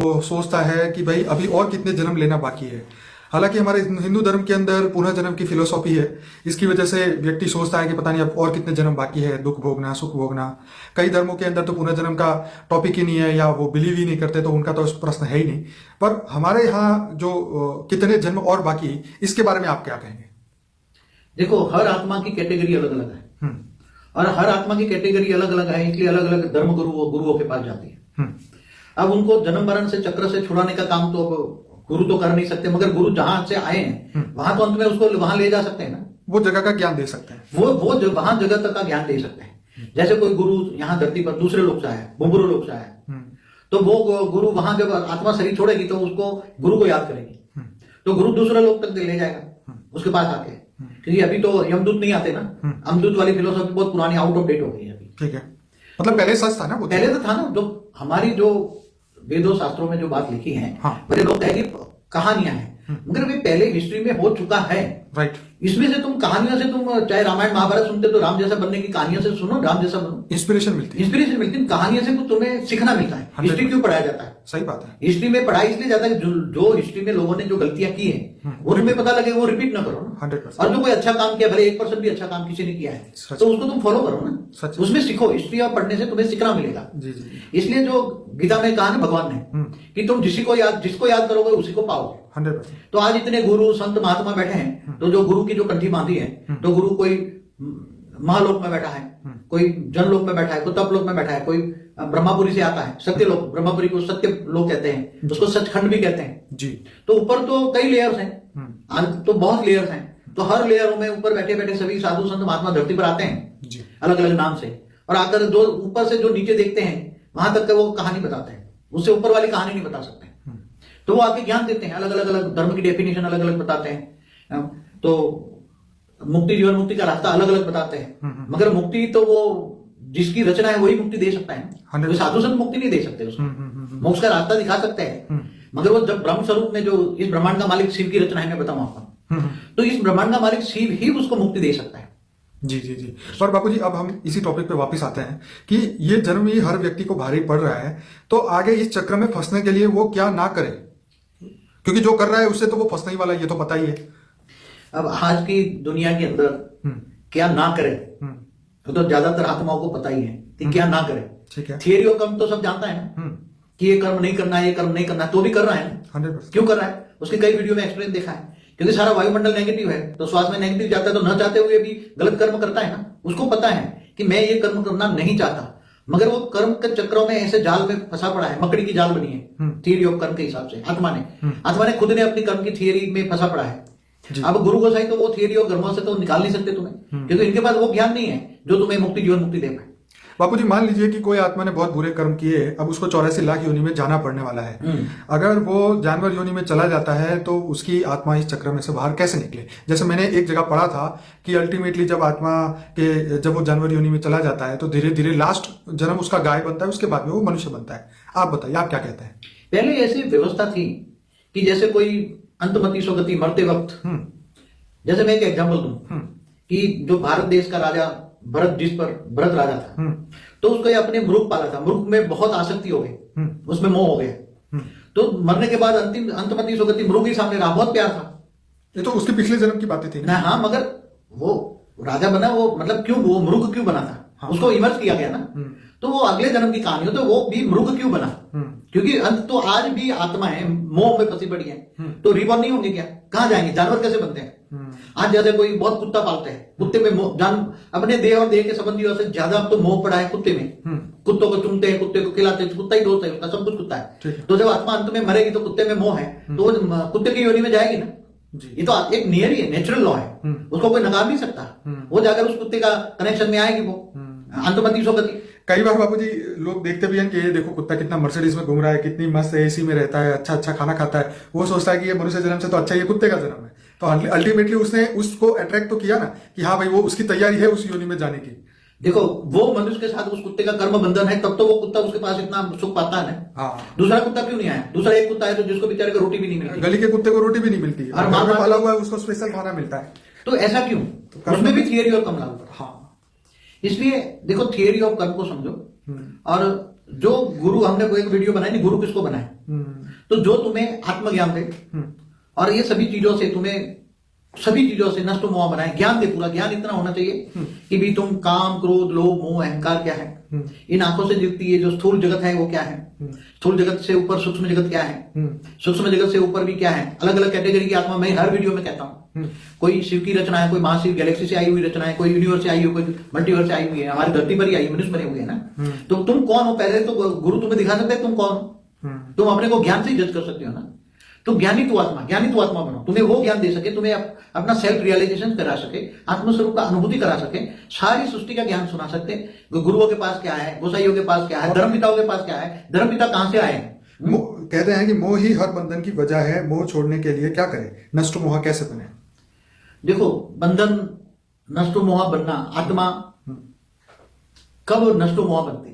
वो सोचता है कि भाई अभी और कितने जन्म लेना बाकी है। हालांकि हमारे हिंदू धर्म के अंदर पुनर्जन्म की फिलोसॉफी है, इसकी वजह से व्यक्ति सोचता है कि पता नहीं अब और कितने जन्म बाकी है, दुख भोगना सुख भोगना। कई धर्मों के अंदर तो पुनर्जन्म का टॉपिक ही नहीं है या वो बिलीव ही नहीं करते, तो उनका तो प्रश्न है ही नहीं। पर हमारे यहाँ जो कितने जन्म और बाकी, इसके बारे में आप क्या कहेंगे? देखो, हर आत्मा की कैटेगरी अलग अलग है और हर आत्मा की कैटेगरी अलग अलग है, इसलिए अलग अलग धर्म गुरुओं के पास जाती है। अब उनको जन्म मरण से चक्र से छुड़ाने का काम तो गुरु तो कर नहीं सकते, मगर गुरु जहां से आए हैं वहां तो अंत में उसको वहां ले जा सकते हैं ना, वो जगह का ज्ञान दे सकते हैं, वो वहां जगह तक का ज्ञान दे सकते हैं। जैसे कोई गुरु यहाँ धरती पर दूसरे लोग से आया, बुबुरु लोग से आया, तो वो गुरु वहां जब आत्मा शरीर छोड़ेगी तो उसको गुरु को याद करेगी, तो गुरु दूसरे लोग तक ले जाएगा उसके पास आके। क्योंकि अभी तो यमदूत नहीं आते ना, अमदूत वाली फिलोसॉफी बहुत पुरानी, आउट ऑफ डेट हो गई है अभी। ठीक है, मतलब पहले सच था ना, वो पहले तो था ना। जो हमारी जो वेदों शास्त्रों में जो बात लिखी है, पहले लोग कहेंगे कहानियां हैं, मगर वे पहले हिस्ट्री में हो चुका है। राइट। इसमें से तुम कहानियों से, तुम चाहे रामायण महाभारत सुनते तो राम जैसा बनने की कहानियों से सुनो, राम जैसा बनो, इंस्पिरेशन मिलती है। कहानियों से कुछ तुम्हें सीखना मिलता है। हिस्ट्री क्यों पढ़ाया जाता है? सही बात है, हिस्ट्री में पढ़ाई इसलिए जाता है जो हिस्ट्री में लोगों ने जो गलतियां की है वो तुम्हें पता लगे, वो रिपीट ना करो ना। 100%। और जो कोई अच्छा काम किया, भले 1% भी अच्छा काम किसी ने किया है तो उसको तुम फॉलो करो ना, उसमें सीखो। हिस्ट्री और पढ़ने से तुम्हें सीखना मिलेगा। इसलिए जो गीता में कहा ना भगवान ने कि तुम जिसको याद करोगे उसी को पाओगे। 100%। तो आज इतने गुरु संत महात्मा बैठे हैं, तो जो गुरु की जो कंठी बांधी है, तो गुरु कोई महालोक में बैठा है, कोई जनलोक में बैठा है, कोई तपलोक में बैठा है, कोई ब्रह्मापुरी से आता है, सत्यलोक, ब्रह्मापुरी को सत्य लोक कहते हैं, उसको सचखंड भी कहते हैं जी। तो ऊपर तो कई लेयर्स हैं, तो बहुत लेयर्स हैं, तो हर लेयरों में ऊपर बैठे बैठे सभी साधु संत महात्मा धरती पर आते हैं जी, अलग अलग नाम से, और आकर जो ऊपर से जो नीचे देखते हैं वहां तक वो कहानी बताते हैं, उससे ऊपर वाली कहानी नहीं बता सकते। तो वो आके ज्ञान देते हैं, अलग अलग धर्म की डेफिनेशन अलग अलग बताते हैं। तो मुक्ति, जीवन मुक्ति का रास्ता अलग अलग बताते हैं, मगर मुक्ति तो वो जिसकी रचना है वही मुक्ति दे सकता है। तो साधु संत मुक्ति नहीं दे सकते उसको, मोक्ष का रास्ता दिखा सकते हैं, मगर वो जब ब्रह्म स्वरूप में जो इस ब्रह्मांड का मालिक शिव की रचना है, मैं बताऊं आपको, तो इस ब्रह्मांड का मालिक शिव ही उसको मुक्ति दे सकता है। जी जी जी। और बापू जी, अब हम इसी टॉपिक पे वापस आते हैं कि ये जन्म ही हर व्यक्ति को भारी पड़ रहा है, तो आगे इस चक्र में फंसने के लिए वो क्या ना करे, क्योंकि जो कर रहा है उससे तो वो फंसने ही वाला है, ये तो पता ही है। अब आज की दुनिया के अंदर क्या ना करे तो ज्यादातर आत्माओं को पता ही है कि क्या ना करे। ठीक है, थियरी ऑफ कर्म तो सब जानता है ना कि ये कर्म नहीं करना है, ये कर्म नहीं करना है, तो भी कर रहा है ना। 100%। क्यों कर रहा है? उसके कई वीडियो में एक्सप्लेन देखा है, क्योंकि सारा वायुमंडल नेगेटिव है, तो श्वास में नेगेटिव जाता है, तो न चाहते हुए भी गलत कर्म करता है ना। उसको पता है कि मैं ये कर्म करना नहीं चाहता, मगर वो कर्म के चक्रों में ऐसे जाल में फंसा पड़ा है, मकड़ी की जाल बनी है थियरी ऑफ कर्म के हिसाब से। आत्मा ने खुद ने अपनी कर्म की थियरी में फंसा पड़ा है। अब गुरु गोसाई तो वो थियरी और कर्मों से तो निकाल नहीं सकते तुम्हें, क्योंकि इनके पास वो ज्ञान नहीं है जो तुम्हें मुक्ति, जीवन मुक्ति दे पाए। बापू जी, मान लीजिए कि कोई आत्मा ने बहुत बुरे कर्म किए, अब उसको 84 लाख योनि में जाना पड़ने वाला है। अगर वो जानवर योनि में चला जाता है तो उसकी आत्मा इस चक्र में से बाहर कैसे निकले? जैसे मैंने एक जगह पढ़ा था कि अल्टीमेटली जब वो जानवर योनि में चला जाता है तो धीरे धीरे लास्ट जन्म उसका गाय बनता है, उसके बाद में वो मनुष्य बनता है। आप बताइए, आप क्या कहते हैं? पहले ऐसी व्यवस्था थी कि जैसे कोई अंतमति स्वगति मरते वक्त, जैसे मैं एक एग्जाम्पल दूं कि जो भारत देश का राजा भरत, जिस पर भरत राजा था, तो उसको ये अपने मृग पाला था, मृग में बहुत आसक्ति हो गई, उसमें मोह हो गया, तो मरने के बाद अंतिम अंतमति स्वगति मृग ही सामने रहा, बहुत प्यार था। ये तो उसके पिछले जन्म की बातें थी ना। हाँ, मगर वो राजा बना, वो मतलब क्यों वो मृग क्यों बना था? उसको इमर्ज किया गया ना, तो वो अगले जन्म की कहानी हो, तो वो भी मृग क्यों बना? क्योंकि अंत तो आज भी आत्मा है, मोह में फंसी पड़ी है, तो रिबॉर्न नहीं होंगे क्या? कहां जाएंगे? जानवर कैसे बनते हैं? आज जैसे कोई बहुत कुत्ता पालते हैं, कुत्ते में अपने देह और देह के संबंधियों से ज्यादा अब तो मोह पड़ा है कुत्ते में। कुत्तों को चुनते हैं, कुत्ते को खिलाते हैं, कुत्ता ही दोस्त है उसका, सब कुछ कुत्ता है। तो जब आत्मा अंत में मरेगी तो कुत्ते में मोह है, तो कुत्ते की योनि में जाएगी ना। ये तो एक नियर ही है, नेचुरल लॉ है, उसको कोई नकार नहीं सकता। वो जाकर उस कुत्ते का कनेक्शन में आएगी, वो अंतमति स्वगति। कई बार बाबूजी लोग देखते भी हैं कि ये देखो कुत्ता कितना मर्सिडीज में घूम रहा है, कितनी मस्त एसी में रहता है, अच्छा अच्छा खाना खाता है, वो सोचता है कि ये मनुष्य जन्म से तो अच्छा ये कुत्ते का जन्म है। तो अल्टीमेटली उसने उसको अट्रैक्ट तो किया ना कि हाँ भाई वो उसकी तैयारी है उस योनि में जाने की। देखो, वो मनुष्य के साथ उस कुत्ते का कर्म बंधन है, तब तो वो कुत्ता उसके पास इतना सुख पाता है ना। दूसरा कुत्ता क्यों नहीं आया? दूसरा एक कुत्ता है तो जिसको बेचारे को रोटी भी नहीं मिलती, गली के कुत्ते को रोटी भी नहीं मिलती, और घर में पाला हुआ है उसको स्पेशल खाना मिलता है। तो ऐसा क्यों? उसमें भी थियरी और कर्म लागू। हाँ, इसलिए देखो, थियरी ऑफ कर्म को समझो और जो गुरु, हमने कोई एक वीडियो बनाई नहीं, गुरु किसको बनाए, तो जो तुम्हें आत्मज्ञान दे और ये सभी चीजों से तुम्हें, सभी चीजों से नष्ट मोह बनाए, ज्ञान दे, पूरा ज्ञान इतना होना चाहिए कि भी तुम काम, क्रोध, लोभ, मोह, अहंकार क्या है, इन आंखों से दिखती है जो स्थूल जगत है वो क्या है, स्थूल जगत से ऊपर सूक्ष्म जगत क्या है, सूक्ष्म जगत से ऊपर भी क्या है, अलग अलग कैटेगरी की आत्मा मैं हर वीडियो में कहता हूँ। कोई शिव की रचना है, कोई महाशिव गैलेक्सी से आई हुई रचना है, कोई यूनिवर्स से आई हुई, कोई मल्टीवर्स से आई हुई है, हमारी धरती पर ही आई, मनुष्य बने हुए हैं ना। तो तुम कौन हो, पहले तो गुरु तुम्हें दिखा सकते हैं तुम कौन हो, तुम अपने को ज्ञान से ही जज कर सकते हो ना। तो ज्ञानी तू आत्मा बनो, तुम्हें वो ज्ञान दे सके, तुम्हें अपना सेल्फ रियलाइजेशन करा सके, आत्मस्वरूप का अनुभूति करा सके, सारी सृष्टि का ज्ञान सुना सकते। गुरुओं के पास क्या है, गोसाइयों के पास क्या है, धर्मपिताओं के पास क्या है, धर्मपिता कहां से आए। कहते हैं कि मोह ही हर बंधन की वजह है, मोह छोड़ने के लिए क्या करें, नष्ट मोह कैसे बने? देखो, बंधन नष्ट मोह बनना, आत्मा कब नष्ट मोह बनती,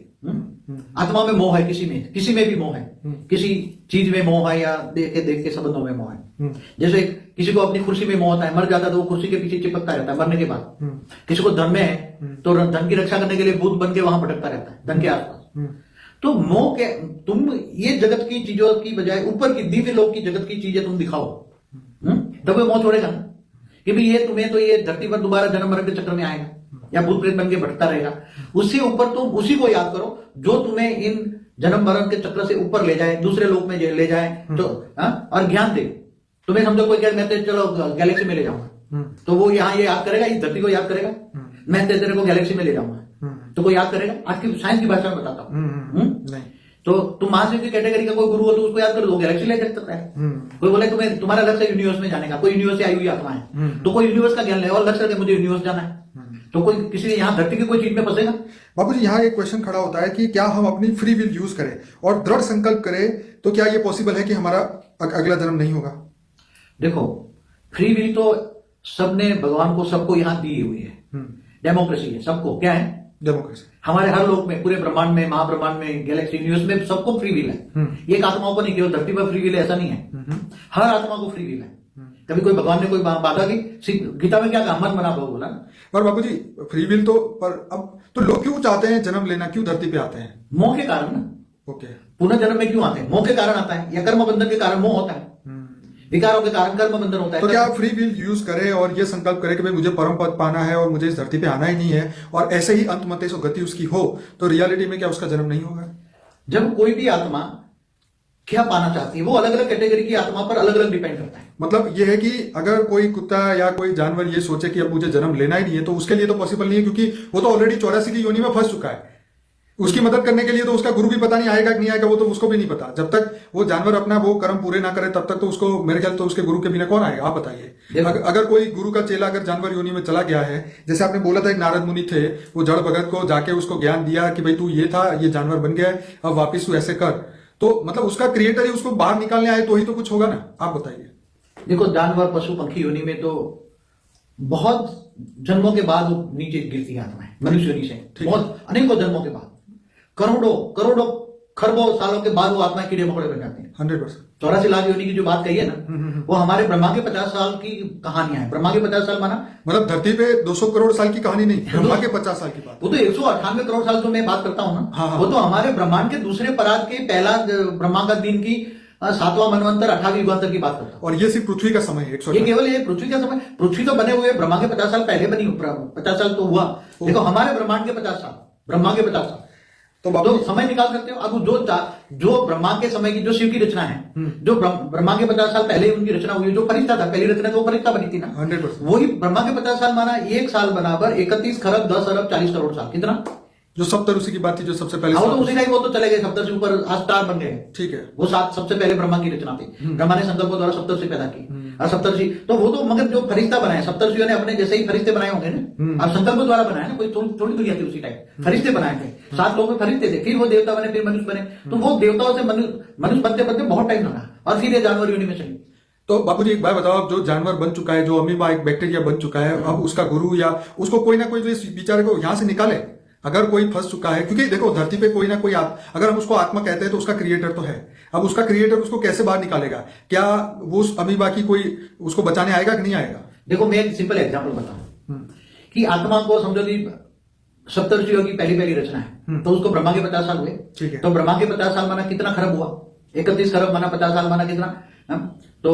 आत्मा में मोह है, किसी में भी मोह है, किसी चीज में मोह है या देख के संबंधों में मोह है। जैसे किसी को अपनी कुर्सी में मोह होता है, मर जाता है तो वो कुर्सी के पीछे चिपकता रहता है मरने के बाद। किसी को धन में है तो धन की रक्षा करने के लिए भूत बन के वहां भटकता रहता है धन के आसपास। तो मोह के, तुम ये जगत की चीजों की बजाय ऊपर की दिव्य लोक की जगत की चीजें तुम दिखाओ, तब वो मोह छोड़ेगा ना कि भाई ये तुम्हें तो ये धरती पर दोबारा जन्म मरण के चक्र में आएगा या भूत प्रेत बन के भटकता रहेगा। उससे ऊपर तुम उसी को याद करो जो तुम्हें इन जन्म मरण के चक्र से ऊपर ले जाए, दूसरे लोक में ले जाए, तो और ज्ञान दे। तुम्हें समझो कोई कहे मैं चलो गैलेक्सी में ले जाऊंगा, तो वो यहाँ ये याद करेगा, इस धरती को याद करेगा, मैं तेरे को गैलेक्सी में ले जाऊंगा, तो कोई याद करेगा? आज की साइंस की भाषा में बताता हूँ। तो तुम महाशिव की कैटेगरी का कोई गुरु हो तो उसको याद करो, वो गैलेक्सी ले सकता है। कोई बोले तुम्हें तुम्हारा लक्ष्य है यूनिवर्स में जाने का, कोई यूनिवर्स से आई हुई आत्मा है, तो कोई यूनिवर्स का ज्ञान ले और लक्ष्य है मुझे यूनिवर्स जाना है, तो कोई किसी यहाँ धरती की कोई चीज में फंसेगा? बाबूजी, यहाँ एक क्वेश्चन खड़ा होता है कि क्या हम अपनी फ्री विल यूज करें और दृढ़ संकल्प करें तो क्या ये पॉसिबल है कि हमारा अगला जन्म नहीं होगा? देखो, फ्री विल तो सबने भगवान को सबको यहाँ दी हुई है, डेमोक्रेसी है सबको। क्या है? डेमोक्रेसी। हमारे हर लोक में, पूरे ब्रह्मांड में, महाब्रह्मांड में, गैलेक्सी यूनिवर्स में सबको फ्री विल है। एक आत्माओं को नहीं, केवल धरती पर फ्री विल है ऐसा नहीं है, हर आत्मा को फ्री विल है। कभी कोई भगवान ने कोई बाधा की? गीता में क्या कहा? मन बना बोला। पर बाबूजी फ्री विल तो, पर अब तो लोग क्यों चाहते हैं जन्म लेना, क्यों धरती पे आते हैं? मोह के कारण ना। ओके। पुनः जन्म में क्यों आते हैं? मोह के कारण आता है या कर्म बंधन के कारण मोह होता है, विकारों के कारण कर्म बंधन होता है। तो क्या फ्री विल यूज करें और ये संकल्प करें कि भाई मुझे परम पद पाना है और मुझे इस धरती पे आना ही नहीं है, और ऐसे ही अंत मते सो गति उसकी हो, तो रियलिटी में क्या उसका जन्म नहीं होगा? जब कोई भी आत्मा क्या पाना चाहती है वो अलग अलग कैटेगरी की आत्मा पर अलग अलग डिपेंड करता है। मतलब ये है कि अगर कोई कुत्ता या कोई जानवर ये सोचे कि अब मुझे जन्म लेना ही नहीं है, तो उसके लिए तो पॉसिबल नहीं है, क्योंकि वो तो ऑलरेडी 84 की योनि में फंस चुका है। उसकी मदद करने के लिए तो उसका गुरु भी पता नहीं आएगा कि नहीं आएगा, वो तो उसको भी नहीं पता। जब तक वो जानवर अपना वो कर्म पूरे ना करे तब तक तो उसको, मेरे ख्याल तो उसके गुरु के बिना कौन आएगा? आप बताइए। अगर कोई गुरु का चेला अगर जानवर योनि में चला गया है, जैसे आपने बोला था एक नारद मुनि थे, वो जड़ भगत को जाके उसको ज्ञान दिया कि भाई तू ये था, ये जानवर बन गया, अब वापिस तू ऐसे कर, तो मतलब उसका क्रिएटर ही उसको बाहर निकालने आए तो ही तो कुछ होगा ना। आप बताइए। देखो, जानवर, पशु, पक्षी योनि में तो बहुत जन्मों के बाद नीचे गिरती है आत्माएं, मनुष्य योनि से बहुत अनेकों जन्मों के बाद, करोड़ों खरबों सालों के बाद वो आत्माएं कीड़े मकोड़े बन जाती हैं। 100%। 84 लाख योनि की जो बात कही है ना, वो हमारे ब्रह्मा के 50 साल की कहानियां है। ब्रह्मा के 50 साल माना मतलब धरती पे 200 करोड़ साल की कहानी नहीं, ब्रह्मा के 50 साल की बात। वो तो 198 करोड़ साल जो मैं बात करता हूँ ना, हाँ। वो तो हमारे ब्रह्मांड के दूसरे पराग के पहला ब्रह्मा का दिन की 7वां मनवंतर 18वीं युगांतर की बात करता हूँ। और ये सिर्फ पृथ्वी का समय है। ये केवल ये पृथ्वी का समय, पृथ्वी तो बने हुए ब्रह्मा के 50 साल पहले बनी, 50 साल तो हुआ। देखो, हमारे ब्रह्मांड के 50 साल, ब्रह्मा के 50 साल, तो समय निकाल सकते हो। अब जो ब्रह्मा के समय की जो शिव की रचना है, जो ब्रह्मा के 50 साल पहले उनकी रचना हुई, जो फरिश्ता था, पहली रचना तो वो फरिश्ता बनी थी ना, 100%। वही ब्रह्मा के 50 साल माना, एक साल बराबर 31 खरब 10 अरब 40 करोड़ साल। कितना? जो सप्तऋषि की बात थी, जो सबसे पहले, तो उसी का ही वो तो चले गए, सप्तर्षि ऊपर स्टार बन गए। ठीक है। वो सबसे पहले ब्रह्मा की रचना थी, ब्रह्मा ने संकल्प द्वारा सप्तर्षि पैदा की, और सप्तर्षि तो वो तो मगर जो फरिश्ता बनाए, सप्तर्षियों ने अपने जैसे ही फरिश्ते बनाए होंगे ना, अब संकल्प द्वारा बनाए ना, कोई थोड़ी दुनिया थी उसी टाइम, फरिश्ते बनाए थे। 7 लोग में फरिश्ते थे, फिर वो देवता बने, फिर मनुष्य बने, तो वो देवताओं से मनुष्य बनते बनते बहुत टाइम लगा, और फिर ये जानवर योनि में चली। तो बाबूजी एक बात बताओ, अब जो जानवर बन चुका है, जो अमीबा एक बैक्टीरिया बन चुका है, अब उसका गुरु या उसको कोई ना कोई जो इस बेचारे को यहाँ से निकाले, अगर कोई फंस चुका है, क्योंकि देखो धरती पे कोई ना कोई अगर हम उसको आत्मा कहते हैं तो उसका क्रिएटर तो है। अब उसका क्रिएटर उसको कैसे बाहर निकालेगा? क्या वो उस अमीबा की कोई उसको बचाने आएगा कि नहीं आएगा? देखो, मैं एक सिंपल एग्जांपल बताऊं कि आत्मा को समझो कि सप्तऋषियों की पहली पहली रचना है, तो उसको ब्रह्मा के 50 साल हुए। ठीक है। तो ब्रह्मा के 50 साल माना कितना खरब हुआ? 31 खरब माना 50 साल माना कितना? तो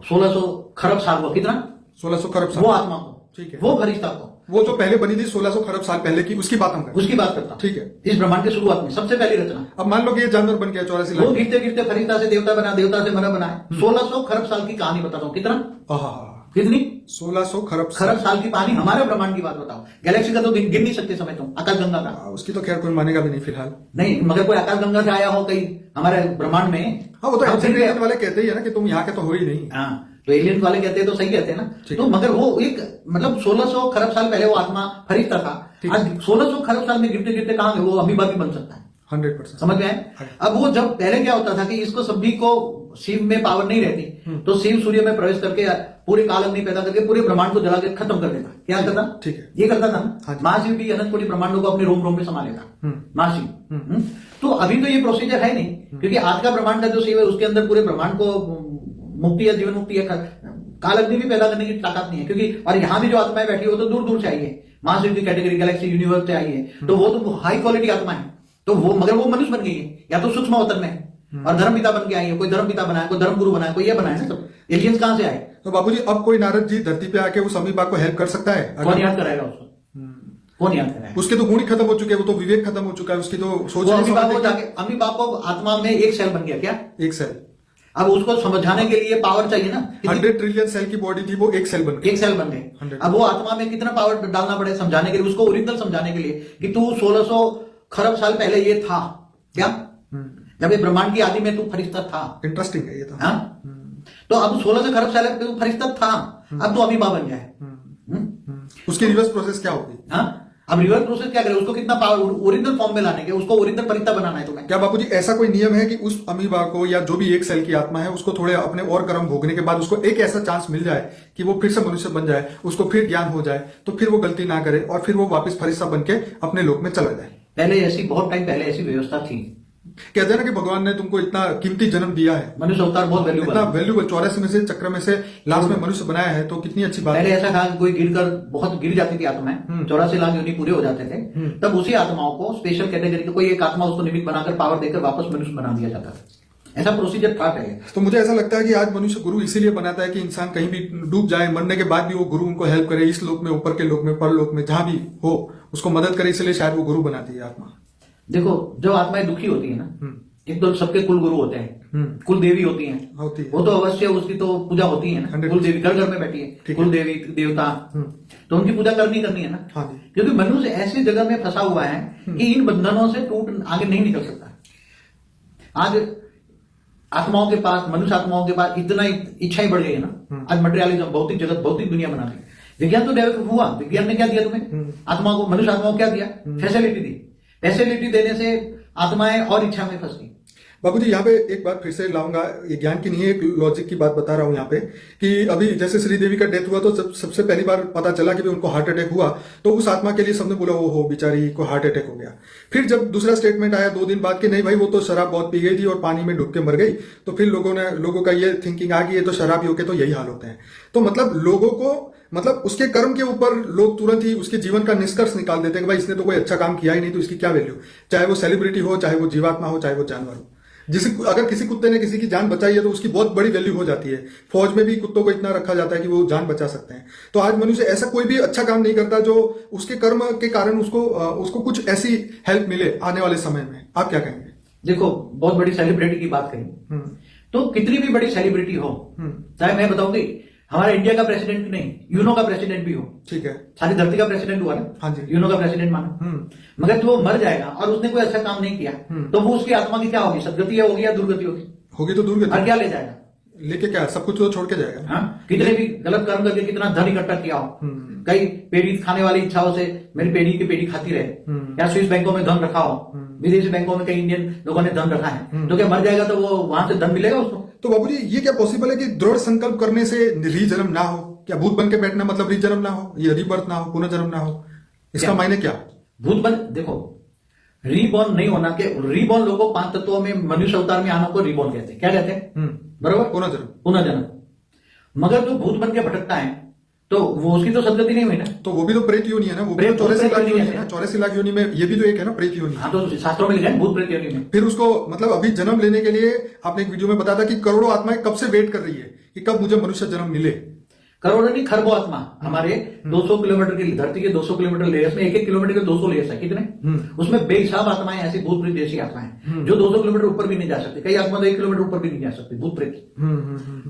1600 खरब साल हुआ। कितना? 1600 खरब साल। वो आत्मा को, ठीक है। वो फरिश्ता को, वो जो पहले बनी थी 1600 खरब साल पहले की, उसकी बात हम करें। उसकी बात करता हूं। ठीक है। इस ब्रह्मांड की शुरुआत में सबसे पहली रचना। अब मान लो कि ये जानवर बन गया 84 वो लाख। गिरते गिरते फरिश्ता से देवता बना, देवता से मरा बना है। 1600 खरब साल की कहानी बताता हूं। कितना? आहा, कितनी? 1600 खरब खरब साल की कहानी। हमारे ब्रह्मांड की बात बताओ। गैलेक्सी का तो गिन नहीं सकते समझता हूं। आकाश गंगा का उसकी तो खैर कोई मानेगा भी नहीं फिलहाल। नहीं, मगर कोई आकाश गंगा से आया हो कहीं हमारे ब्रह्मांड में। हाँ, वो तो हम एंशिएंट फिर- एलियन वाले कहते ही है ना कि तुम यहाँ के तो हो ही नहीं। हाँ, तो एलियन वाले कहते हैं तो सही कहते हैं ना। ठीक तो है। मगर वो एक मतलब 1600 खरब साल पहले वो आत्मा फरिश्ता था। ठीक आज 1600 खरब साल में गिरते गिरते कहां गए? वो अमीबा भी बन सकता है। 100%। समझ में आए? अब वो जब पहले क्या होता था कि इसको सभी को शिव में पावर नहीं रहती, तो शिव सूर्य में प्रवेश करके पूरे काल अग्नि पैदा करके पूरे ब्रह्मांड को जला के खत्म कर देता। क्या करता? ठीक है। ये करता था हाँ जी। महाशिव भी अनंत कोटि ब्रह्मांडों को अपने रोम रोम में समा लेता महाशिव। तो अभी तो ये प्रोसीजर है नहीं, क्योंकि आज का ब्रह्मांड का जो शिव है उसके अंदर पूरे ब्रह्मांड को मुक्ति या जीवन मुक्ति है, काल अग्नि भी पैदा करने की ताकत नहीं है। क्योंकि और यहाँ भी जो आत्माएं बैठी है वो तो दूर दूर से आई है, महाशिव की कैटेगरी गैलेक्सी यूनिवर्स से आई है। तो वो तो हाई क्वालिटी आत्मा है। तो वो मगर वो मनुष्य बन गई है, या तो सूक्ष्म अवतार में है और धर्म पिता बन के आई है। कोई धर्म पिता बनाया, कोई धर्म गुरु बनाया, कोई ये बनाया ना। सब एलियंस कहां से आए? तो बाबूजी अब कोई नारद जी धरती पे आके उस अमीबा को हेल्प कर सकता है? कौन याद कराएगा उसको? कौन याद कराएगा? उसके तो गुण ही खत्म हो चुके हैं, वो तो विवेक खत्म हो चुका है, उसकी तो सोच वो नहीं अमीबा को समझने जाके अमीबा को आत्मा में एक सेल बन गया क्या? की। एक सेल। अब उसको समझाने के लिए पावर चाहिए ना। 100 ट्रिलियन सेल की बॉडी थी, वो एक सेल बन गई। एक सेल बन गए। 100। अब वो आत्मा में कितना पावर डालना पड़े समझाने के लिए, उसको ओरिजिनल समझाने के लिए कि तू 1600 खरब साल पहले ये था क्या? जब ये ब्रह्मांड की आदि में तू फरिश्ता था। इंटरेस्टिंग है ये तो। हाँ? तो अब 1600 खरब साल पहले तू फरिश्ता था, अब तू अमीबा बन गया है। उसकी रिवर्स प्रोसेस क्या होगी? हाँ? अब रिवर्स प्रोसेस क्या करे? उसको कितना पावर ओरिजिनल फॉर्म में लाने के, उसको ओरिजिनल फरिश्ता बनाना है तुम्हें। क्या बाबूजी ऐसा कोई नियम है कि उस अमीबा को या जो भी एक सेल की आत्मा है उसको थोड़े अपने और कर्म भोगने के बाद उसको एक ऐसा चांस मिल जाए कि वो फिर से मनुष्य बन जाए, उसको फिर ज्ञान हो जाए, तो फिर वो गलती ना करे और फिर वो वापस फरिश्ता बन के अपने लोक में चला जाए? पहले ऐसी बहुत टाइम पहले ऐसी व्यवस्था थी। कहते हैं ना कि भगवान ने तुमको इतना कीमती जन्म दिया है, मनुष्य अवतार बहुत वैल्यूबल इतना है। वैल्यूबल 84 में से चक्र में से लास्ट में मनुष्य बनाया है, तो कितनी अच्छी बात पहले है। ऐसा था कि कोई गिरकर बहुत गिर जाती थी आत्माएं, 84 लाख योनि पूरे हो जाते थे, तब उसी आत्माओं को स्पेशल कैटेगरी की कोई एक आत्मा उसको निमित्त बनाकर पावर देकर वापस मनुष्य बना दिया जाता था। ऐसा प्रोसीजर था पहले। तो मुझे ऐसा लगता है कि आज मनुष्य गुरु इसीलिए बनाता है कि इंसान कहीं भी डूब जाए, मरने के बाद भी वो गुरु उनको हेल्प करे, इस लोक में, ऊपर के लोक में, परलोक में, जहां भी हो उसको मदद करे, इसलिए शायद वो गुरु बनाती है आत्मा। देखो, जब आत्माएं दुखी होती है ना, एक तो सबके कुल गुरु होते हैं, कुल देवी होती हैं, होती है। वो तो अवश्य उसकी तो पूजा होती है ना। 100% कुल देवी घर घर में बैठी है, ठीक कुल है। देवी देवता, तो उनकी पूजा करनी है ना। हाँ जी। क्योंकि मनुष्य ऐसी जगह में फंसा हुआ है कि इन बंधनों से टूट आगे नहीं निकल सकता। आज आत्माओं के पास, मनुष्य आत्माओं के पास इतना इच्छाएं बढ़ गई है ना। आज मटेरियलिज्म, भौतिक जगत, भौतिक दुनिया बना दी। विज्ञान तो डेवलप हुआ, विज्ञान ने क्या दिया तुम्हें? आत्माओं को, मनुष्य आत्माओं को क्या दिया? फैसिलिटी दी। फैसिलिटी देने से आत्माएं और इच्छा में फंस गई। बाबूजी यहाँ पे एक बात फिर से लाऊंगा, ये ज्ञान की नहीं है, एक लॉजिक की बात बता रहा हूँ यहाँ पे कि अभी जैसे श्रीदेवी का डेथ हुआ तो सबसे पहली बार पता चला कि भी उनको हार्ट अटैक हुआ, तो उस आत्मा के लिए सबने बोला वो हो बेचारी को हार्ट अटैक हो गया। फिर जब दूसरा स्टेटमेंट आया 2 दिन बाद कि नहीं भाई वो तो शराब बहुत पी गई थी और पानी में डूब के मर गई, तो फिर लोगों का ये थिंकिंग आ गई ये तो शराबी होके तो यही हाल होते हैं। तो मतलब लोगों को, मतलब उसके कर्म के ऊपर लोग तुरंत ही उसके जीवन का निष्कर्ष निकाल देते हैं कि भाई इसने तो कोई अच्छा काम किया ही नहीं, तो इसकी क्या वैल्यू, चाहे वो सेलिब्रिटी हो, चाहे वो जीवात्मा हो, चाहे वो जानवर हो। अगर किसी कुत्ते ने किसी की जान बचाई है तो उसकी बहुत बड़ी वैल्यू हो जाती है। फौज में भी कुत्तों को इतना रखा जाता है कि वो जान बचा सकते हैं। तो आज मनुष्य ऐसा कोई भी अच्छा काम नहीं करता जो उसके कर्म के कारण उसको कुछ ऐसी हेल्प मिले आने वाले समय में। आप क्या कहेंगे? देखो, बहुत बड़ी सेलिब्रिटी की बात करें तो कितनी भी बड़ी सेलिब्रिटी हो, चाहे मैं बताऊंगी हमारे इंडिया का प्रेसिडेंट नहीं, यूनो का प्रेसिडेंट भी हो, ठीक है, सारी धरती का प्रेसिडेंट हुआ ना, हाँ जी, यूनो का प्रेसिडेंट माना, मगर तो वो मर जाएगा और उसने कोई अच्छा काम नहीं किया, तो वो उसकी आत्मा की क्या होगी? सदगति होगी या दुर्गति होगी? तो दूर और क्या ले जाएगा? लेके क्या, सब कुछ तो छोड़ के जाएगा। हाँ, कितने भी गलत कर्म करके कितना धन इकट्ठा किया हो, कई पेड़ी खाने वाली इच्छाओं से मेरी पेड़ी की पेड़ी खाती रहे, या स्विस बैंकों में धन रखा हो, विदेशी बैंकों में कई इंडियन लोगों ने धन रखा है, तो क्या मर जाएगा तो वो वहां से धन मिलेगा उसको? तो बाबूजी ये क्या पॉसिबल है कि दृढ़ संकल्प करने से रीजन्म ना हो? क्या भूत बन के बैठना मतलब रीजन्म ना हो, ये रीबर्थ ना हो, पुनर्जन्म ना हो? इसका मायने क्या? भूत बन, देखो रीबॉर्न नहीं होना के, रीबॉर्न लोगों 5 तत्वों में मनुष्य अवतार में आना को रीबॉर्न कहते हैं। क्या कहते हैं? बराबर, पुनर्जन्म। पुनर्जन्म। मगर जो भूत बन के भटकता है तो वो उसकी तो सदगति नहीं हुई ना। तो वो भी तो प्रेत योनि है ना, वो भी प्रेत- तो 84 प्रेत लाख योनि योनि है। है ना, 84 लाख योनि में ये भी तो एक है ना, प्रेत योनि। हाँ, तो शास्त्रों में लिखा है भूत प्रेत योनि में। फिर उसको मतलब अभी जन्म लेने के लिए आपने एक वीडियो में बताया था कि करोड़ों आत्माएं कब से वेट कर रही है कि कब मुझे मनुष्य जन्म मिले। करोड़ों नहीं, खरबों आत्मा हमारे 200 किलोमीटर की धरती के 200 किलोमीटर लेयर्स में, 1-1 किलोमीटर के 200 लेयर्स है। कितने? उसमें बेहिसाब आत्माएं ऐसी भूत प्रेत जैसी आत्माएं जो 200 किलोमीटर ऊपर भी नहीं जा सकती। कई आत्मा तो 1 किलोमीटर ऊपर भी नहीं जा सकती, भूत प्रेत।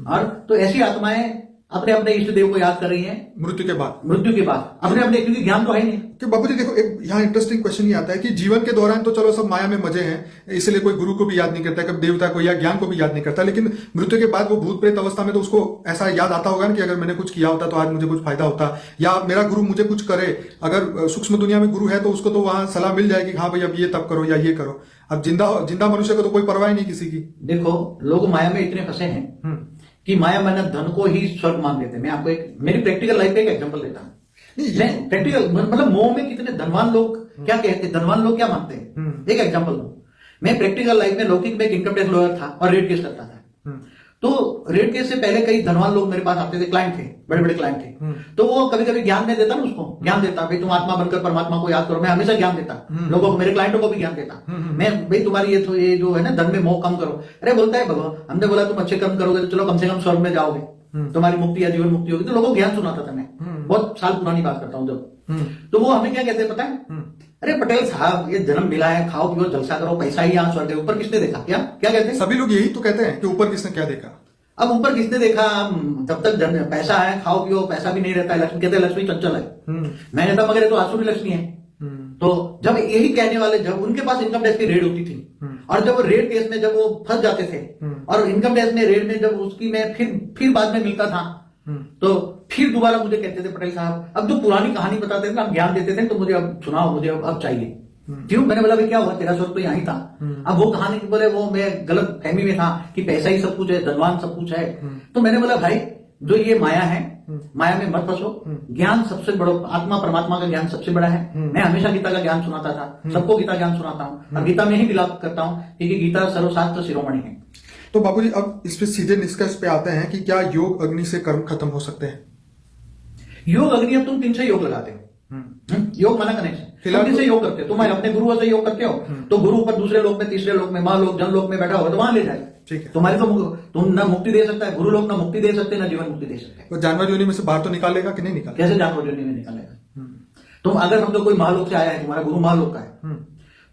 और तो ऐसी आत्माएं अपने अपने इष्ट देव को याद कर रही हैं मृत्यु के बाद। मृत्यु के बाद अपने अपने, क्योंकि ज्ञान तो है नहीं। कि बाबूजी देखो, एक यहाँ इंटरेस्टिंग क्वेश्चन ये आता है कि जीवन के दौरान तो चलो सब माया में मजे हैं, इसलिए कोई गुरु को भी याद नहीं करता, कभी देवता को या ज्ञान को भी याद नहीं करता, लेकिन मृत्यु के बाद वो भूत प्रेत अवस्था में तो उसको ऐसा याद आता होगा ना कि अगर मैंने कुछ किया होता तो आज मुझे कुछ फायदा होता, या मेरा गुरु मुझे कुछ करे। अगर सूक्ष्म दुनिया में गुरु है तो उसको तो वहां सलाह मिल जाएगी, हाँ भाई अब ये तब करो या ये करो। अब जिंदा मनुष्य को तो कोई परवाह नहीं किसी की। देखो, लोग माया में इतने फंसे हैं कि माया मैंने धन को ही स्वर्ग मान लेते हैं। मैं आपको एक मेरी प्रैक्टिकल लाइफ का एक एग्जांपल देता हूँ। मैं प्रैक्टिकल मतलब मोह में कितने धनवान लोग क्या कहते हैं, धनवान लोग क्या मानते हैं। एक एग्जांपल दो, मैं प्रैक्टिकल लाइफ में लौकिक में एक इनकम टैक्स लॉयर था और रेट केस करता था। तो रेट केस से पहले कई धनवान लोग मेरे पास आते थे, क्लाइंट थे, बड़े बड़े क्लाइंट थे। तो वो कभी कभी ज्ञान में देता ना, उसको ज्ञान देता, भाई तुम आत्मा बनकर परमात्मा को याद करो। मैं हमेशा ज्ञान देता लोगों को, मेरे क्लाइंटों को भी ज्ञान देता मैं, भाई तुम्हारी ये जो है ना धन में मोह कम करो। अरे बोलता है भगवान, हमने बोला तुम अच्छे कर्म करोगे तो चलो कम से कम स्वर्ग में जाओगे, तुम्हारी मुक्ति या जीवन मुक्ति होगी। तो लोगों को ज्ञान सुनाता था मैं, बहुत साल पुरानी बात करता हूँ जब। तो वो हमें क्या कहते हैं पता है, अरे पटेल साहब ये जन्म मिला है, खाओ पियो जलसा करो, पैसा ही यहाँ स्वर्ग है, ऊपर किसने देखा? क्या क्या कहते हैं सभी लोग यही तो कहते हैं कि ऊपर किसने क्या देखा। अब ऊपर किसने देखा? जब तक पैसा है, खाओ पियो, पैसा भी नहीं रहता है। लक्ष्मी कहते हैं लक्ष्मी चंचल है, मैं कहता मगर ये तो आसुरी लक्ष्मी है। तो जब यही कहने वाले, जब उनके पास इनकम टैक्स की रेड होती थी और जब रेड केस में जब वो फंस जाते थे और इनकम टैक्स में रेड में जब उसकी मैं फिर बाद में मिलता था, तो फिर दोबारा मुझे कहते थे पटेल साहब अब जो पुरानी कहानी बताते थे ना, ज्ञान देते थे, तो मुझे अब सुनाओ, मुझे अब चाहिए। क्यों? मैंने बोला भाई क्या हुआ, तेरा स्वर्ग तो यहीं था। अब वो कहानी बोले वो मैं गलत फहमी में था कि पैसा ही सब कुछ है, धनवान सब कुछ है। तो मैंने बोला भाई जो ये माया है, माया में मत फंसो, ज्ञान सबसे बड़ा, आत्मा परमात्मा का ज्ञान सबसे बड़ा है। मैं हमेशा गीता का ज्ञान सुनाता था, सबको गीता ज्ञान सुनाता हूँ और गीता में ही बिलाप करता हूँ क्योंकि गीता सर्वशास्त्र शिरोमणि है। तो बाबूजी अब इस पे सीधे निष्कर्ष पे आते हैं कि क्या योग अग्नि से कर्म खत्म हो सकते हैं? योग अग्नि, अब तुम 3 से योग लगाते हो। योग मना करने से तुम किससे योग करते हो? तुम अपने गुरुओं से योग करते हो, तो गुरु ऊपर दूसरे लोक में, तीसरे लोक में, महालोक जनलोक में बैठा होगा तो वहां ले जाए। ठीक है, तुम्हारी तो तुम ना मुक्ति दे सकता है गुरु लोग, ना मुक्ति दे सकते, ना जीवन मुक्ति दे सकते। तो जानवर योनि में से बाहर तो निकालेगा कि नहीं निकालेगा? कैसे जानवर योनि में निकालेगा? तुम अगर समझो कोई महालोक से आया है, तुम्हारा गुरु महालोक का है,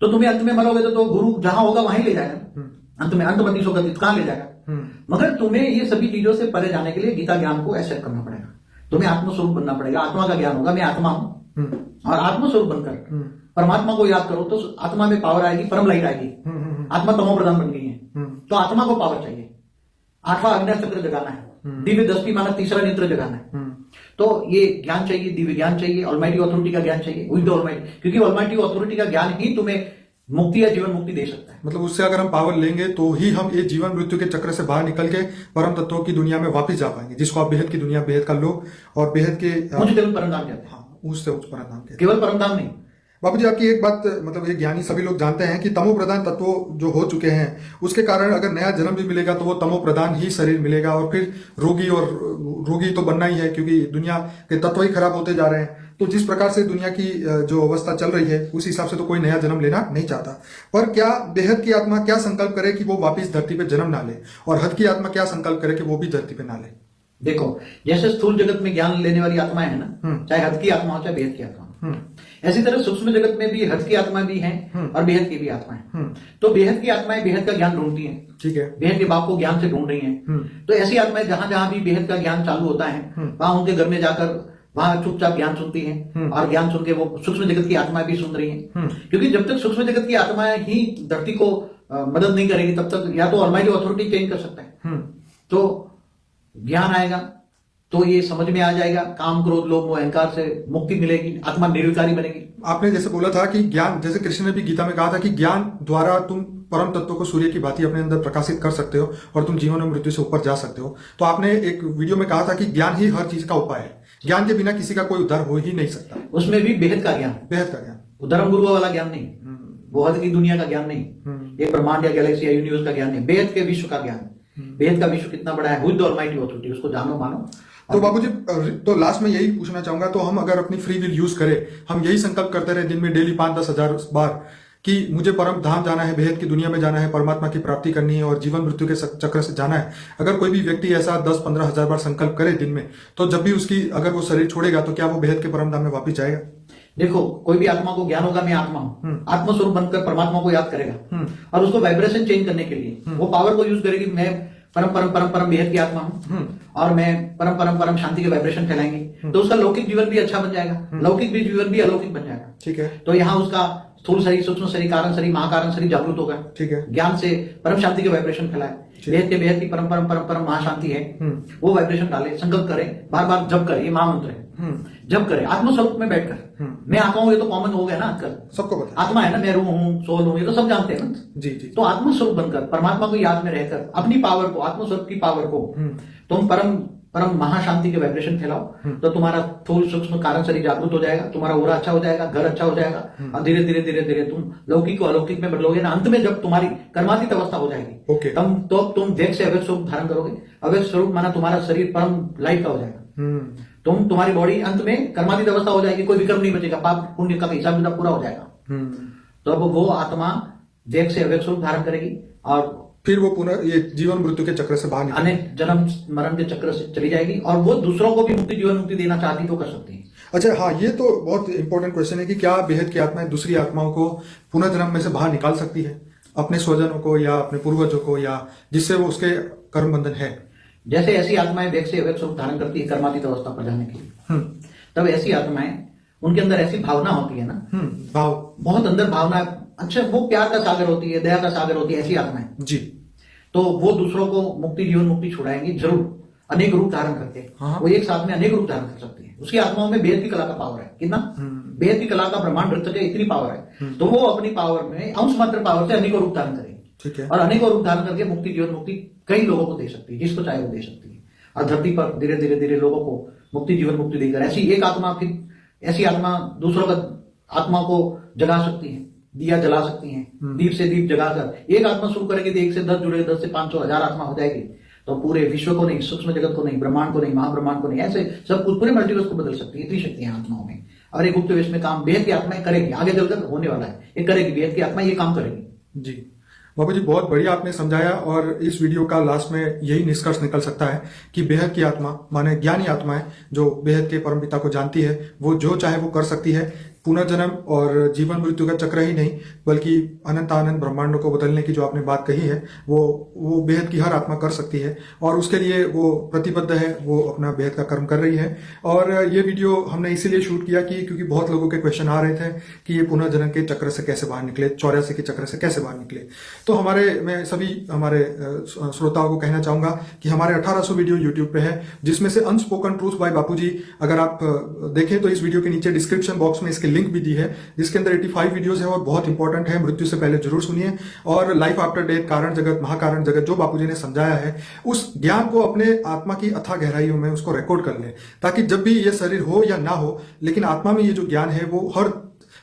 तो तुम्हें अंत में मरोगे तो गुरु जहां होगा वहीं ले जाएगा। अंत में अंतमति होगा कहां ले जाएगा? मगर तुम्हें ये सभी चीजों से परे जाने के लिए गीता ज्ञान को एक्सेप्ट करना पड़ेगा। तुम्हें आत्मस्वरूप बनना पड़ेगा। आत्मा का ज्ञान होगा, मैं आत्मा हूं, और आत्मस्वरूप बनकर परमात्मा को याद करो तो आत्मा में पावर आएगी, परम लाइट आएगी। आत्मा तमो प्रधान बन गई है, तो आत्मा को पावर चाहिए। 8वां अग्नि चक्र जगाना है, दिव्य दृष्टि माना तीसरा नेत्र जगाना है। तो ये ज्ञान चाहिए, दिव्य ज्ञान चाहिए, ऑलमाइटी अथॉरिटी का ज्ञान चाहिए, विद ऑलमाइटी, क्योंकि ऑलमाइटी अथॉरिटी का ज्ञान ही तुम्हें मुक्ति या जीवन मुक्ति दे सकता है। मतलब उससे अगर हम पावर लेंगे तो ही हम ये जीवन मृत्यु के चक्र से बाहर निकल के परम तत्वों की दुनिया में वापस जा पाएंगे, जिसको आप बेहद की दुनिया, बेहद का लोक और बेहद के मुझे केवल परम धाम कहते हैं। हाँ, उससे उच्च परम धाम कहते हैं। केवल परम धाम नहीं। बाबूजी आपकी एक बात, मतलब ये ज्ञानी सभी लोग जानते हैं कि तमो प्रधान तत्व जो हो चुके हैं उसके कारण अगर नया जन्म भी मिलेगा तो वो तमो प्रधान ही शरीर मिलेगा और फिर रोगी तो बनना ही है, क्योंकि दुनिया के तत्व ही खराब होते जा रहे हैं। तो जिस प्रकार से दुनिया की जो अवस्था चल रही है उस हिसाब से तो कोई नया जन्म लेना नहीं चाहता। पर क्या बेहद की आत्मा क्या संकल्प करे कि वो वापिस धरती पे जन्म ना ले, और हद की आत्मा क्या संकल्प करे कि वो भी धरती पे ना ले? देखो, जैसे स्थूल जगत में ज्ञान लेने वाली आत्माएं है ना, चाहे हद की आत्मा हो चाहे बेहद की आत्मा हो, ऐसी तरह सूक्ष्म जगत में भी हद की आत्मा भी है और बेहद की भी आत्माएं। तो बेहद की आत्माएं बेहद का ज्ञान ढूंढती हैं, ठीक है, बेहद के बाप को ज्ञान से ढूंढ रही हैं। तो ऐसी आत्माएं जहां जहां भी बेहद का ज्ञान चालू होता है वहां उनके घर में जाकर वहां चुपचाप ज्ञान सुनती हैं, और ज्ञान सुन के वो सूक्ष्म जगत की आत्माएं भी सुन रही हैं। क्योंकि जब तक सूक्ष्म जगत की आत्माएं ही धरती को मदद नहीं करेगी तब तक या तो ऑलमाइटी अथॉरिटी चेंज कर सकता है। तो ज्ञान आएगा तो ये समझ में आ जाएगा, काम क्रोध लोभ मोह अहंकार से मुक्ति मिलेगी, आत्मा निर्विकारी बनेगी। आपने जैसे बोला था कि ज्ञान, जैसे कृष्ण ने भी गीता में कहा था कि ज्ञान द्वारा तुम परम तत्व को सूर्य की भांति अपने अंदर प्रकाशित कर सकते हो और तुम जीवन और मृत्यु से ऊपर जा सकते हो। तो आपने एक वीडियो में कहा था कि ज्ञान ही हर चीज का उपाय है, ज्ञान के बिना किसी का कोई उद्धार हो ही नहीं सकता। उसमें भी बेहद का ज्ञान, बेहद का ज्ञान, धर्म गुरु वाला ज्ञान नहीं, वो हद की दुनिया का ज्ञान नहीं, ये ब्रह्मांड या गैलेक्सी या यूनिवर्स का ज्ञान नहीं, बेहद के विश्व का ज्ञान। बेहद का विश्व कितना बड़ा है, हुई द ऑलमाइटी अथॉरिटी, उसको जानो मानो। तो बाबूजी, तो लास्ट में यही पूछना चाहूंगा, तो हम अगर अपनी फ्री विल यूज करें, हम यही संकल्प करते रहे दिन में डेली 5-10 हजार बार कि मुझे परम धाम जाना है, बेहद की दुनिया में जाना है, परमात्मा की प्राप्ति करनी है और जीवन मृत्यु के चक्र से जाना है। अगर कोई भी व्यक्ति ऐसा 10-15 हजार बार संकल्प करे दिन में, तो जब भी उसकी अगर वो शरीर छोड़ेगा तो क्या वो बेहद के परम धाम में वापिस जाएगा? देखो, कोई भी आत्मा को ज्ञान होगा मैं आत्मा हूं, आत्मस्वरूप बनकर परमात्मा को याद करेगा और उसको वाइब्रेशन चेंज करने के लिए वो पावर को यूज करेगी। मैं परम परम परम परम बेहद की आत्मा हूं और मैं परम परम परम शांति के वाइब्रेशन फैलाएंगे, तो उसका लौकिक जीवन भी अच्छा बन जाएगा, लौकिक भी जीवन भी अलौकिक बन जाएगा। ठीक है। तो यहाँ उसका स्थूल शरीर, सूक्ष्म शरीर, कारण शरीर, महाकारण शरीर जागृत होगा। ठीक है। ज्ञान से परम शांति के वाइब्रेशन फैलाए, बेहद के बेहद की परम परम परम परम महाशांति है, वो वाइब्रेशन डाले, संकल्प करें, बार बार जप करें, ये महामंत्र है। जप करें आत्मस्वरूप में बैठकर। मैं आत्मा हूं, ये तो कॉमन हो गया ना आजकल, सबको पता आत्मा है ना, मैं रूह हूँ, सोल हूँ, ये तो सब जानते हैं ना। जी जी। तो आत्मस्वरूप बनकर परमात्मा को याद में रहकर अपनी पावर को, आत्मस्वरूप की पावर को तुम परम परम महाशांति के वाइब्रेशन फैलाओ, तो तुम्हारा स्थूल सूक्ष्म कारण शरीर जागृत हो जाएगा, तुम्हारा ओरा अच्छा हो जाएगा, घर अच्छा हो जाएगा और धीरे धीरे धीरे धीरे तुम लौकिक को अलौकिक में बदलोगे ना। अंत में जब तुम्हारी कर्मातीत अवस्था हो जाएगी, ओके, तो तुम देख से अव्यक्त स्वरूप धारण करोगे। अव्यक्त स्वरूप माना तुम्हारा शरीर परम लाइट का हो जाएगा, तुम्हारी बॉडी अंत में कर्मातीत अवस्था हो जाएगी, कोई विक्रम नहीं बचेगा, पाप पुण्य का हिसाब किताब पूरा हो जाएगा। तो अब वो आत्मा देख से अव्यक्त स्वरूप धारण करेगी और फिर वो पुनः ये जीवन मृत्यु के चक्र से बाहर अनेक जन्म मरण के चक्र से चली जाएगी और वो दूसरों को भी मुक्ति, जीवन मुक्ति देना चाहती तो कर सकती है। अच्छा, हाँ, ये तो बहुत इंपॉर्टेंट क्वेश्चन है कि क्या बेहद की आत्माएं दूसरी आत्माओं को पुनः जन्म में से बाहर निकाल सकती है, अपने स्वजनों को या अपने पूर्वजों को, या जिससे वो उसके कर्म बंधन है? जैसे ऐसी आत्माएं देख से अव्यक्त स्वरूप धारण करती है कर्मातीत अवस्था पर जाने के लिए, तब ऐसी आत्माएं, उनके अंदर ऐसी भावना होती है ना, भाव, बहुत अंदर भावना, अच्छा वो प्यार का सागर होती है, दया का सागर होती है ऐसी आत्माएं जी। तो वो दूसरों को मुक्ति, जीवन मुक्ति छुड़ाएंगी जरूर, अनेक रूप धारण करके। वो एक साथ में अनेक रूप धारण कर सकती है। उसकी आत्माओं में बेहद की कला का पावर है, कितना बेहद की कला का ब्रह्मांड रच के इतनी पावर है, तो वो अपनी पावर में अंश मात्र पावर से अनेकों रूप धारण करेगी। ठीक है। और अनेकों रूप धारण करके मुक्ति, जीवन मुक्ति कई लोगों को दे सकती है, जिसको चाहे वो दे सकती है। और धरती पर धीरे धीरे धीरे लोगों को मुक्ति, जीवन मुक्ति देकर ऐसी एक आत्मा, फिर ऐसी आत्मा दूसरों का आत्मा को जगा सकती है, दिया जला सकती हैं, दीप से दीप जगाकर एक आत्मा शुरू करेगी तो 1 से 10 जुड़ेगी, 10 से 500 1000 आत्मा हो जाएगी, तो पूरे विश्व को नहीं, सूक्ष्म जगत को नहीं, ब्रह्मांड को नहीं, महाब्रह्मांड को नहीं, ऐसे सब कुछ पूरे मल्टीवर्स को बदल सकती है। इतनी शक्ति है आत्माओं में। और एक गुप्त वेश में काम बेहद की आत्माएं करेगी, आगे चलकर होने वाला है, ये करेगी, बेहद की आत्मा ये काम करेगी। जी बाबू जी, बहुत बढ़िया आपने समझाया। और इस वीडियो का लास्ट में यही निष्कर्ष निकल सकता है कि बेहद की आत्मा माने ज्ञानी आत्मा है, जो बेहद के परमपिता को जानती है, वो जो चाहे वो कर सकती है। पुनर्जन्म और जीवन मृत्यु का चक्र ही नहीं, बल्कि अनंत आनंद ब्रह्मांडों को बदलने की जो आपने बात कही है, वो बेहद की हर आत्मा कर सकती है और उसके लिए वो प्रतिबद्ध है, वो अपना बेहद का कर्म कर रही है। और ये वीडियो हमने इसीलिए शूट किया कि क्योंकि बहुत लोगों के क्वेश्चन आ रहे थे कि ये पुनर्जन्म के चक्र से कैसे बाहर निकले, 84 के चक्र से कैसे बाहर निकले। तो मैं सभी हमारे श्रोताओं को कहना चाहूंगा कि हमारे 1800 वीडियो यूट्यूब पे है, जिसमें से अनस्पोकन ट्रूथ बाय बापूजी अगर आप देखें तो इस वीडियो के नीचे डिस्क्रिप्शन बॉक्स में इसके लिंक भी दी है, जिसके अंदर 85 वीडियोस है और बहुत इंपॉर्टेंट है, मृत्यु से पहले जरूर सुनिए। और लाइफ आफ्टर डेथ, कारण जगत, महाकारण जगत, जो बापूजी ने समझाया है, उस ज्ञान को अपने आत्मा की अथाह गहराइयों में उसको रिकॉर्ड कर लें, ताकि जब भी ये शरीर हो या ना हो, लेकिन आत्मा में ये जो ज्ञान है वो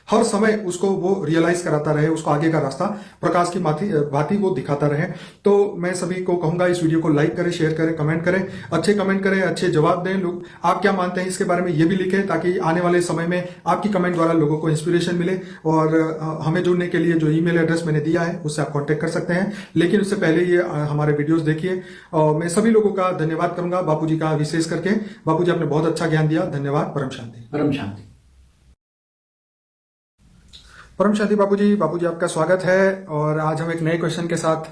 हर समय उसको वो रियलाइज कराता रहे, उसको आगे का रास्ता प्रकाश की भांति वो दिखाता रहे। तो मैं सभी को कहूंगा इस वीडियो को लाइक करें, शेयर करें, कमेंट करें, अच्छे कमेंट करें, अच्छे जवाब दें। लोग आप क्या मानते हैं इसके बारे में ये भी लिखें, ताकि आने वाले समय में आपकी कमेंट द्वारा लोगों को इंस्पिरेशन मिले। और हमें जुड़ने के लिए जो ईमेल एड्रेस मैंने दिया है उससे आप कॉन्टेक्ट कर सकते हैं, लेकिन उससे पहले ये हमारे वीडियोज देखिए। और मैं सभी लोगों का धन्यवाद करूंगा, बापूजी का विशेष करके। बापूजी आपने बहुत अच्छा ज्ञान दिया, धन्यवाद। परम शांति। परम शांति। परम शांति बापूजी आपका स्वागत है। और आज हम एक नए क्वेश्चन के साथ